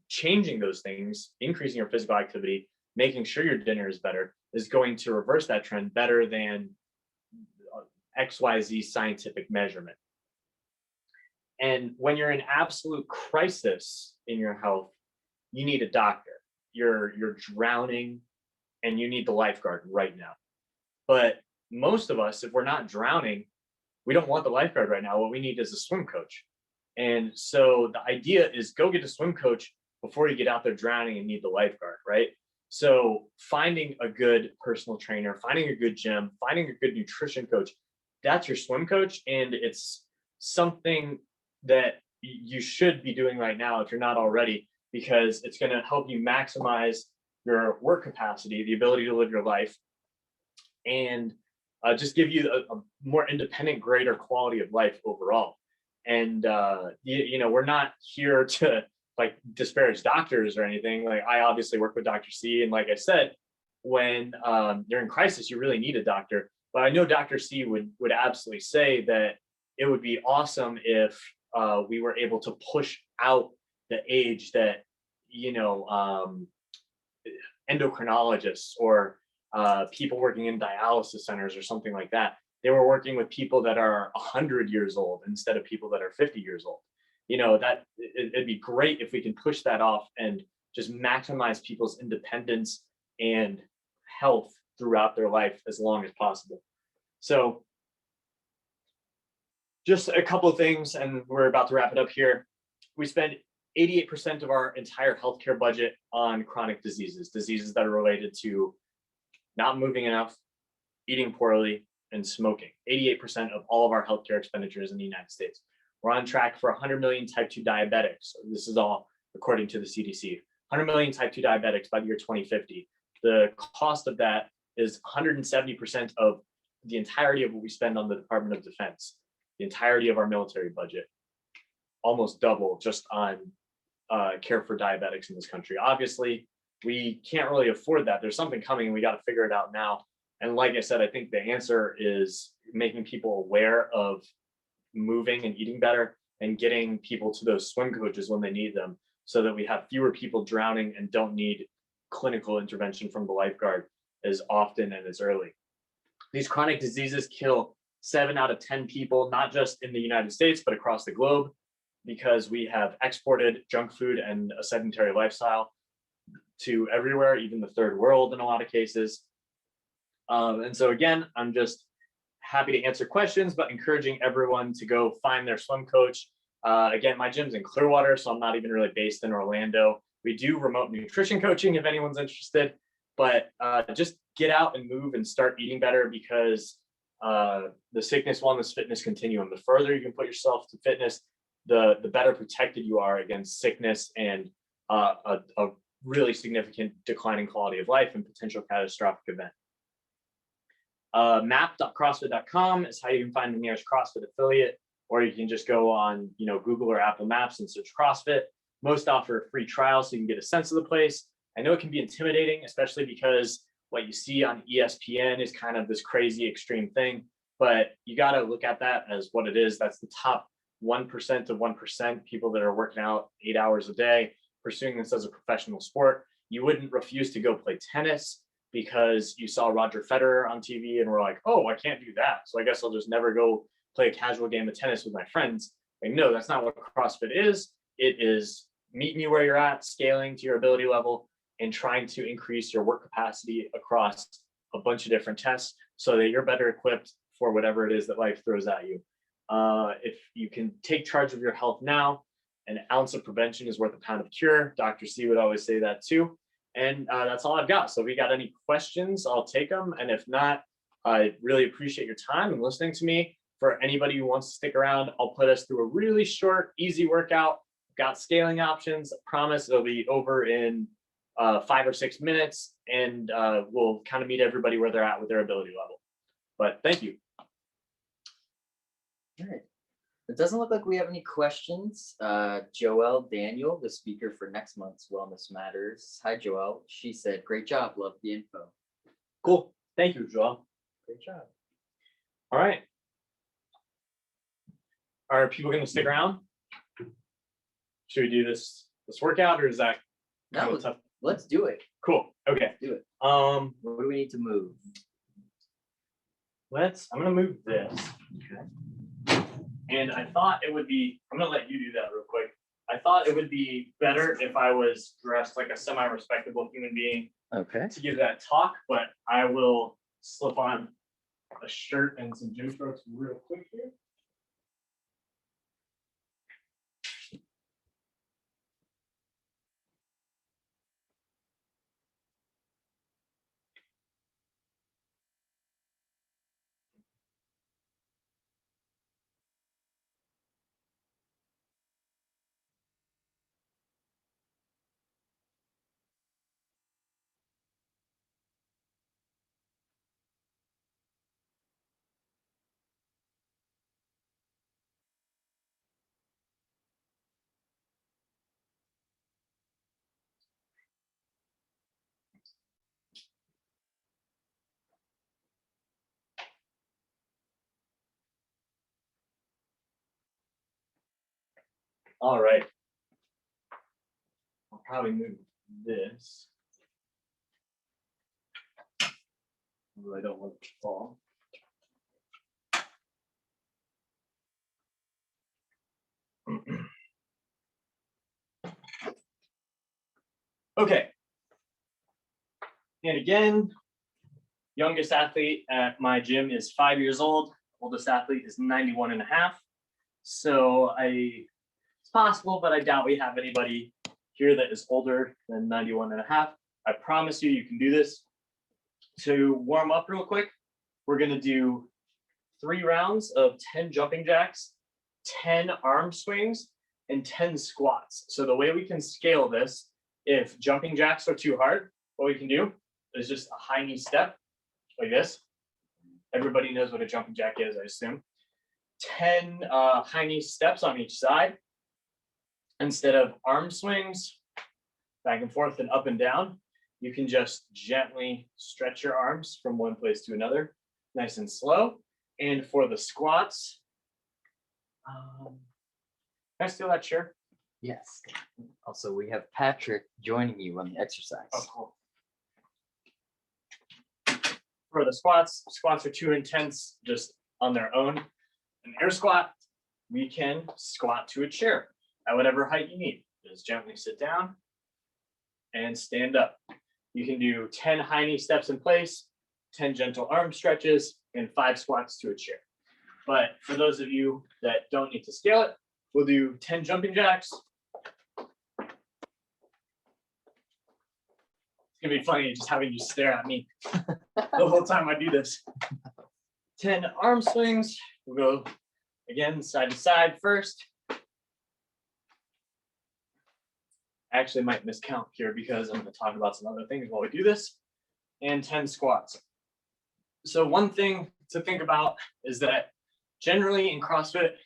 changing those things, increasing your physical activity, making sure your dinner is better, is going to reverse that trend better than XYZ scientific measurement. And when you're in absolute crisis in your health, you need a doctor. You're drowning and you need the lifeguard right now. But most of us, if we're not drowning, we don't want the lifeguard right now. What we need is a swim coach. And so the idea is go get a swim coach before you get out there drowning and need the lifeguard, right? So finding a good personal trainer, finding a good gym, finding a good nutrition coach, that's your swim coach. And it's something that you should be doing right now if you're not already, because it's going to help you maximize your work capacity, the ability to live your life, and just give you a more independent, greater quality of life overall. And we're not here to like disparage doctors or anything. Like, I obviously work with Dr. C, and like I said, when you're in crisis, you really need a doctor. But I know Dr. C would absolutely say that it would be awesome if we were able to push out the age that endocrinologists or people working in dialysis centers or something like that, they were working with people that are 100 years old instead of people that are 50 years old. That it'd be great if we can push that off and just maximize people's independence and health throughout their life as long as possible. So just a couple of things, and we're about to wrap it up here. We spend 88% of our entire healthcare budget on chronic diseases that are related to not moving enough, eating poorly, and smoking. 88% of all of our healthcare expenditures in the United States. We're on track for 100 million type 2 diabetics. This is all according to the CDC. 100 million type 2 diabetics by the year 2050. The cost of that is 170% of the entirety of what we spend on the Department of Defense, the entirety of our military budget, almost double just on care for diabetics in this country. Obviously, we can't really afford that. There's something coming and we got to figure it out now. And like I said, I think the answer is making people aware of moving and eating better and getting people to those swim coaches when they need them, so that we have fewer people drowning and don't need clinical intervention from the lifeguard as often and as early. These chronic diseases kill 7 out of 10 people, not just in the United States, but across the globe, because we have exported junk food and a sedentary lifestyle to everywhere, even the third world in a lot of cases. And so again, I'm just happy to answer questions, but encouraging everyone to go find their swim coach. Again, my gym's in Clearwater, so I'm not even really based in Orlando. We do remote nutrition coaching if anyone's interested, but just get out and move and start eating better, because the sickness, wellness, fitness continuum, the further you can put yourself to fitness, the better protected you are against sickness and a really significant declining quality of life and potential catastrophic event. Map.crossfit.com is how you can find the nearest CrossFit affiliate, or you can just go on Google or Apple Maps and search CrossFit. Most offer a free trial so you can get a sense of the place. I know it can be intimidating, especially because what you see on ESPN is kind of this crazy extreme thing, but you got to look at that as what it is. That's the top 1% of 1% people that are working out 8 hours a day, pursuing this as a professional sport. You wouldn't refuse to go play tennis because you saw Roger Federer on TV and were like, oh, I can't do that, so I guess I'll just never go play a casual game of tennis with my friends. Like, no, that's not what CrossFit is. It is meeting you where you're at, scaling to your ability level, and trying to increase your work capacity across a bunch of different tests so that you're better equipped for whatever it is that life throws at you. If you can take charge of your health now, an ounce of prevention is worth a pound of cure. Dr. C would always say that too. And that's all I've got. So if you got any questions, I'll take them. And if not, I really appreciate your time and listening to me. For anybody who wants to stick around, I'll put us through a really short, easy workout. Got scaling options. I promise it'll be over in 5 or 6 minutes, and we'll kind of meet everybody where they're at with their ability level. But thank you. All right. It doesn't look like we have any questions. Joelle Daniel, the speaker for next month's Wellness Matters. Hi, Joelle. She said, great job. Love the info. Cool. Thank you, Joelle. Great job. All right. Are people going to stick around? Should we do this workout, or is that kind of tough? Let's do it. Cool. Okay. Let's do it. What do we need to move? I'm gonna move this. Okay. And I thought it would be, I'm gonna let you do that real quick. I thought it would be better if I was dressed like a semi-respectable human being to give that talk, but I will slip on a shirt and some gym shorts real quick here. All right. I'll probably move this. I don't want it to fall. Okay. And again, youngest athlete at my gym is 5 years old. Oldest athlete is 91 and a half. So it's possible, but I doubt we have anybody here that is older than 91 and a half. I promise you, you can do this. To warm up real quick, we're gonna do 3 rounds of 10 jumping jacks, 10 arm swings, and 10 squats. So the way we can scale this, if jumping jacks are too hard, what we can do is just a high knee step like this. Everybody knows what a jumping jack is, I assume. 10 high knee steps on each side. Instead of arm swings, back and forth and up and down, you can just gently stretch your arms from one place to another, nice and slow. And for the squats, can I steal that chair? Yes. Also, we have Patrick joining you on the exercise. Oh, cool. For the squats are too intense just on their own. An air squat, we can squat to a chair at whatever height you need. Just gently sit down and stand up. You can do 10 high knee steps in place, 10 gentle arm stretches, and 5 squats to a chair. But for those of you that don't need to scale it, we'll do 10 jumping jacks. It's gonna be funny just having you stare at me the whole time I do this. 10 arm swings. We'll go again side to side first. I actually might miscount here because I'm going to talk about some other things while we do this. And 10 squats. So one thing to think about is that generally in CrossFit,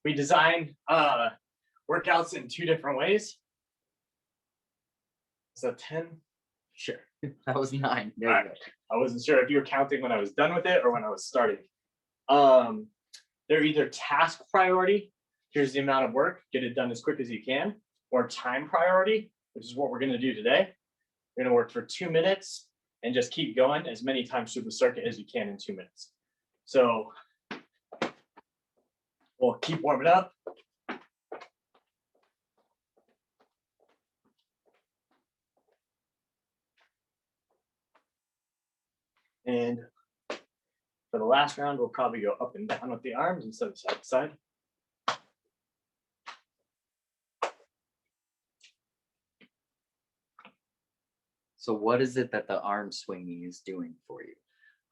we design workouts in 2 different ways. So 10, sure. That was 9. There you go. I wasn't sure if you were counting when I was done with it or when I was starting. They're either task priority, here's the amount of work, get it done as quick as you can, or time priority, which is what we're going to do today. We're going to work for 2 minutes and just keep going as many times through the circuit as you can in 2 minutes. So we'll keep warming up. And for the last round, we'll probably go up and down with the arms instead of side to side. So what is it that the arm swinging is doing for you?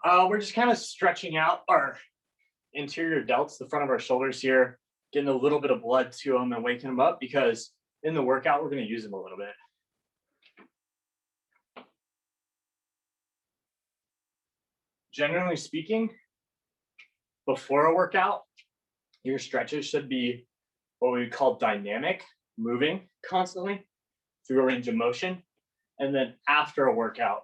We're just kind of stretching out our interior delts, the front of our shoulders here, getting a little bit of blood to them and waking them up, because in the workout, we're going to use them a little bit. Generally speaking, before a workout, your stretches should be what we would call dynamic, moving constantly through a range of motion. And then after a workout,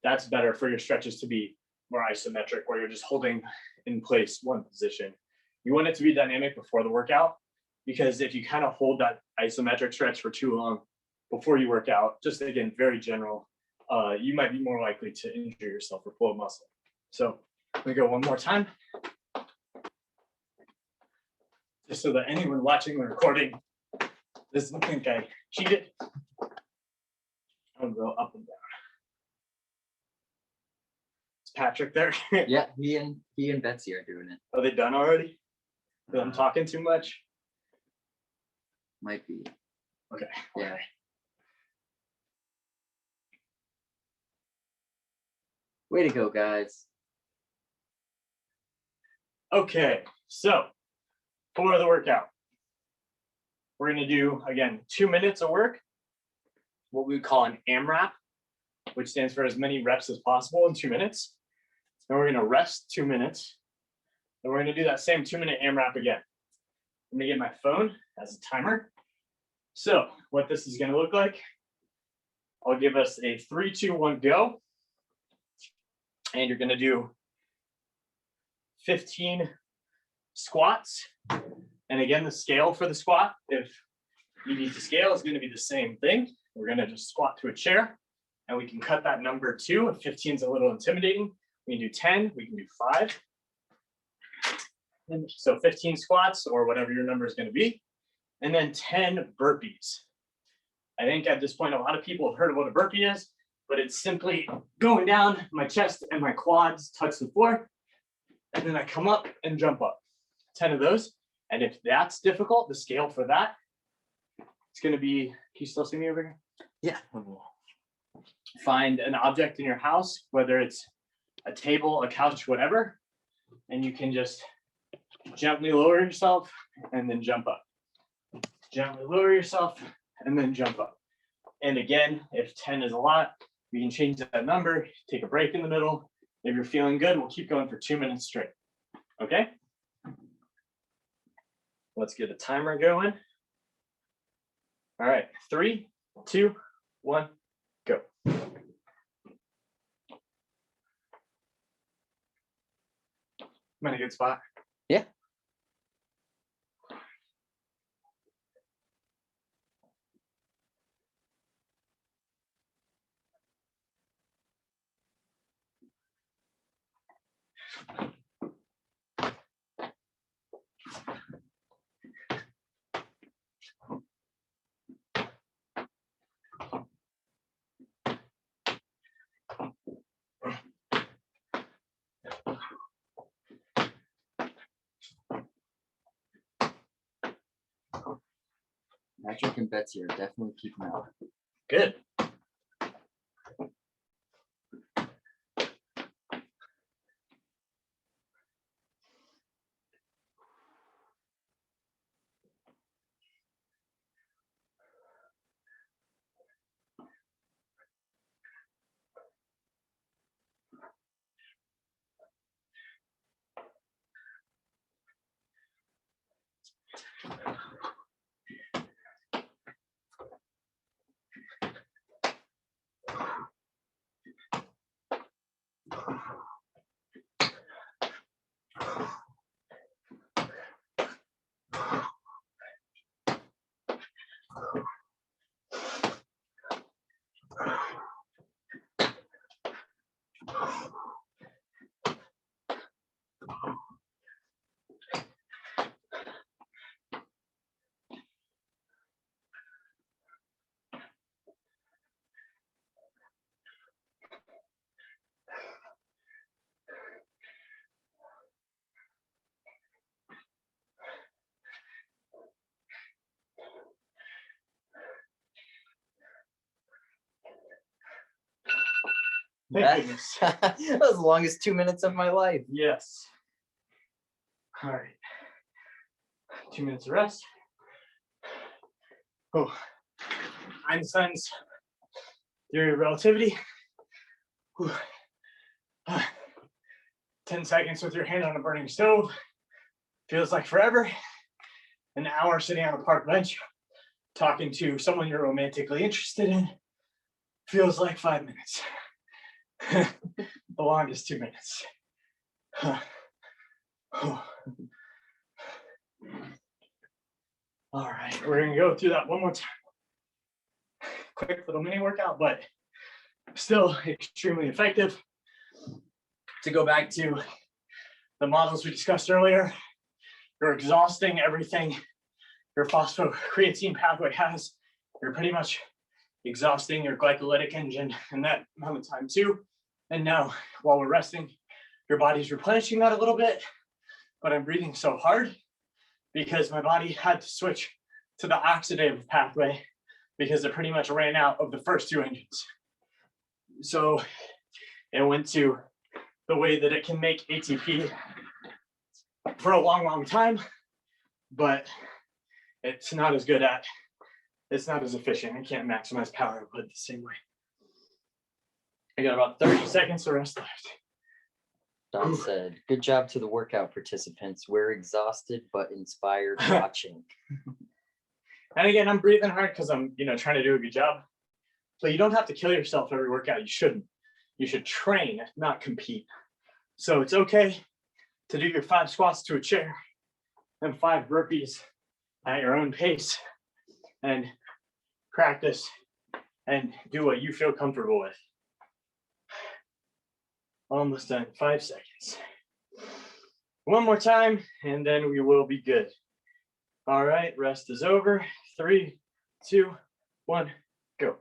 that's better for your stretches to be more isometric, where you're just holding in place one position. You want it to be dynamic before the workout, because if you kind of hold that isometric stretch for too long before you work out, just again, very general, you might be more likely to injure yourself or pull a muscle. So We go one more time. Just so that anyone watching the recording doesn't think I cheated. I'll go up and down. Is Patrick there? Yeah, he and Betsy are doing it. Are they done already? I'm talking too much. Might be. Okay. Yeah. Way to go, guys. Okay, so for the workout, we're going to do, again, 2 minutes of work, what we would call an AMRAP, which stands for as many reps as possible in 2 minutes. Then we're going to rest 2 minutes. Then we're going to do that same 2-minute AMRAP again. I'm going to get my phone as a timer. So what this is going to look like, I'll give us a 3, 2, 1, go. And you're going to do 15 squats. And again, the scale for the squat, if you need to scale, is going to be the same thing. We're going to just squat to a chair, and we can cut that number 2. If 15 is a little intimidating, we can do 10, we can do 5. And so 15 squats, or whatever your number is going to be, and then 10 burpees. I think at this point, a lot of people have heard of what a burpee is, but it's simply going down, my chest and my quads touch the floor, and then I come up and jump up. 10 of those. And if that's difficult, the scale for that, it's going to be, can you still see me over here? Yeah. Find an object in your house, whether it's a table, a couch, whatever, and you can just gently lower yourself and then jump up. Gently lower yourself and then jump up. And again, if 10 is a lot, we can change that number, take a break in the middle. If you're feeling good, we'll keep going for 2 minutes straight. Okay? Let's get a timer going. All right, 3, 2, 1, go. I'm in a good spot. Yeah. Patrick and Betsy are definitely keeping up. Good. Thank goodness. That was the longest 2 minutes of my life. Yes. All right. 2 minutes of rest. Oh, Einstein's theory of relativity. 10 seconds with your hand on a burning stove feels like forever. An hour sitting on a park bench talking to someone you're romantically interested in feels like 5 minutes. The longest 2 minutes. All right, we're gonna go through that one more time. Quick little mini workout, but still extremely effective. To go back to the models we discussed earlier. You're exhausting everything your phosphocreatine pathway has. You're pretty much exhausting your glycolytic engine in that amount of time too. And now, while we're resting, your body's replenishing that a little bit, but I'm breathing so hard because my body had to switch to the oxidative pathway because it pretty much ran out of the first two engines. So it went to the way that it can make ATP for a long, long time, but it's not as good at, it's not as efficient. I can't maximize power output the same way. I got about 30 seconds to rest left. Don said, good job to the workout participants. We're exhausted but inspired watching. And again, I'm breathing hard because I'm, trying to do a good job. But you don't have to kill yourself every workout. You shouldn't. You should train, not compete. So it's okay to do your 5 squats to a chair and 5 burpees at your own pace and practice and do what you feel comfortable with. Almost done. 5 seconds. One more time, and then we will be good. All right, rest is over. 3, 2, 1, go.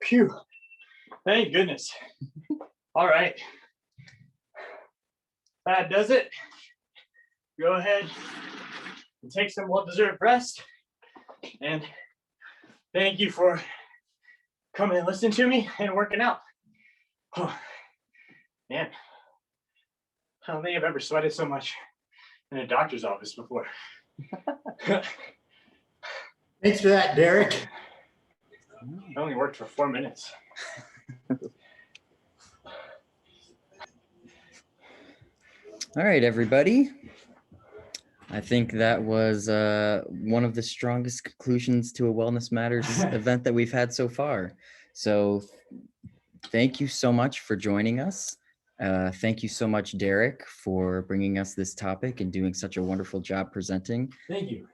Phew. Thank goodness. All right. That does it. Go ahead and take some well-deserved rest. And thank you for coming and listening to me and working out. Oh, man, I don't think I've ever sweated so much in a doctor's office before. Thanks for that, Derek. I only worked for 4 minutes. All right, everybody. I think that was one of the strongest conclusions to a Wellness Matters event that we've had so far. So thank you so much for joining us. Thank you so much, Derek, for bringing us this topic and doing such a wonderful job presenting. Thank you.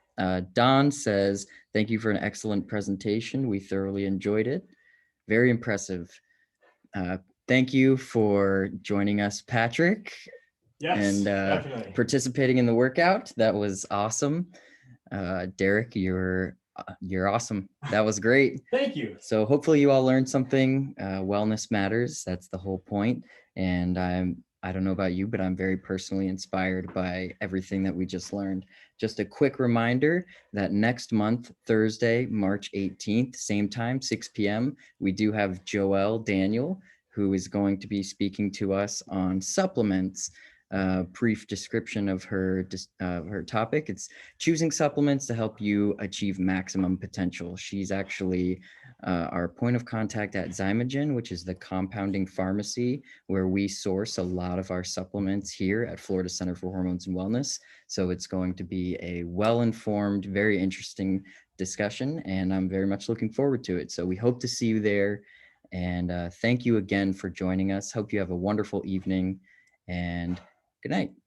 Don says, thank you for an excellent presentation. We thoroughly enjoyed it. Very impressive. Thank you for joining us, Patrick. Yes, and definitely. participating in the workout. That was awesome. Derek, you're awesome. That was great. Thank you. So hopefully you all learned something. Wellness matters. That's the whole point. And I don't know about you, but I'm very personally inspired by everything that we just learned. Just a quick reminder that next month, Thursday, March 18th, same time, 6 p.m., we do have Joelle Daniel, who is going to be speaking to us on supplements. Brief description of her topic. It's choosing supplements to help you achieve maximum potential. She's actually our point of contact at Zymogen, which is the compounding pharmacy where we source a lot of our supplements here at Florida Center for Hormones and Wellness. So it's going to be a well-informed, very interesting discussion, and I'm very much looking forward to it. So we hope to see you there. And thank you again for joining us. Hope you have a wonderful evening, and good night.